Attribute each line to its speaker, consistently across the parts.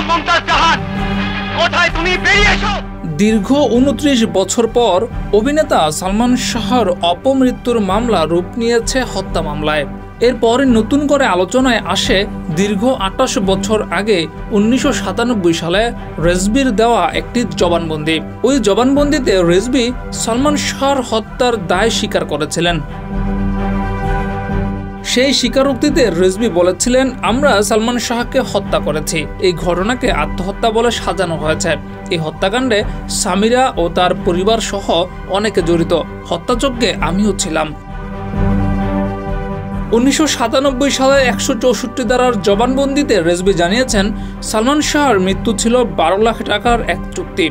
Speaker 1: মুমতাজ জাহান, কোথায় তুমি? বেরিয়ে এসো।
Speaker 2: দীর্ঘ ২৯ বছর পর অভিনেতা সালমান শাহর অপমৃত্যুর মামলা রূপ নিয়েছে হত্যা মামলায়। এরপরে নতুন করে আলোচনায় আসে দীর্ঘ ২৮ বছর আগে ১৯৯৭ সালে রেজভির দেওয়া একটি জবানবন্দি। ওই জবানবন্দিতে রেজভি সালমান শাহর হত্যার দায় স্বীকার করেছিলেন। সেই স্বীকারোক্তিতে রেজভি বলেছিলেন, আমরা সালমান শাহকে হত্যা করেছি। এই ঘটনাকে আত্মহত্যা বলে সাজানো হয়েছে। এই হত্যাকাণ্ডে সামিরা ও তার পরিবার সহ অনেকে জড়িত। হত্যাযজ্ঞে আমিও ছিলাম। ১৯৯৭ সালে ১৬৪ ধারার জবানবন্দিতে রেজভি জানিয়েছেন, সালমান শাহর মৃত্যু ছিল ১২ লাখ টাকার এক চুক্তি,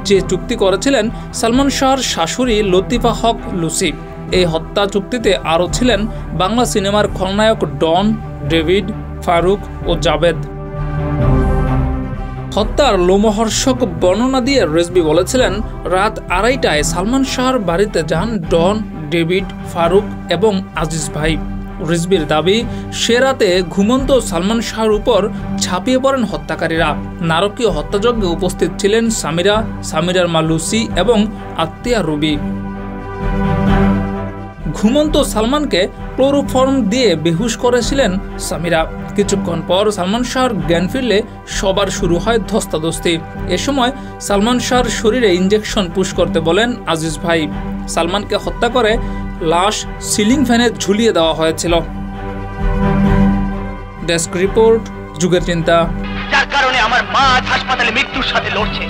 Speaker 2: যে চুক্তি করেছিলেন সালমান শাহর শাশুড়ি লতিফা হক লুসি। এই হত্যা চুক্তিতে আরও ছিলেন বাংলা সিনেমার খলনায়ক ডন, ডেভিড, ফারুক ও জাবেদ। হত্যার লোমহর্ষক বর্ণনা দিয়ে রেজভি বলেছিলেন, রাত ২:৩০টায় সালমান শাহর বাড়িতে যান ডন, ডেভিড, ফারুক এবং আজিজ ভাই। রেজভির দাবি, সে রাতে ঘুমন্ত সালমান শাহর উপর ঝাঁপিয়ে পড়েন হত্যাকারীরা। নারকীয় হত্যাযজ্ঞে উপস্থিত ছিলেন সামিরা, সামিরার মা লুসি এবং আত্মীয়া রুবি। ঘুমন্ত সালমানকে ক্লোরোফর্ম দিয়ে বেহুশ করেছিলেন সামিরা। কিছুক্ষণ পর সালমান শাহর জ্ঞান ফিরলে সবার শুরু হয় ধস্তাধস্তি। এ সময় সালমান শাহর শরীরে ইঞ্জেকশন পুশ করতে বলেন আজিজ ভাই। সালমানকে হত্যা করে লাশ সিলিং ফ্যানে ঝুলিয়ে দেওয়া হয়েছিল। ডেস্ক রিপোর্ট, যুগের চিন্তা।
Speaker 1: যার কারণে আমার মা হাসপাতালে মৃত্যুর সাথে লড়ছে।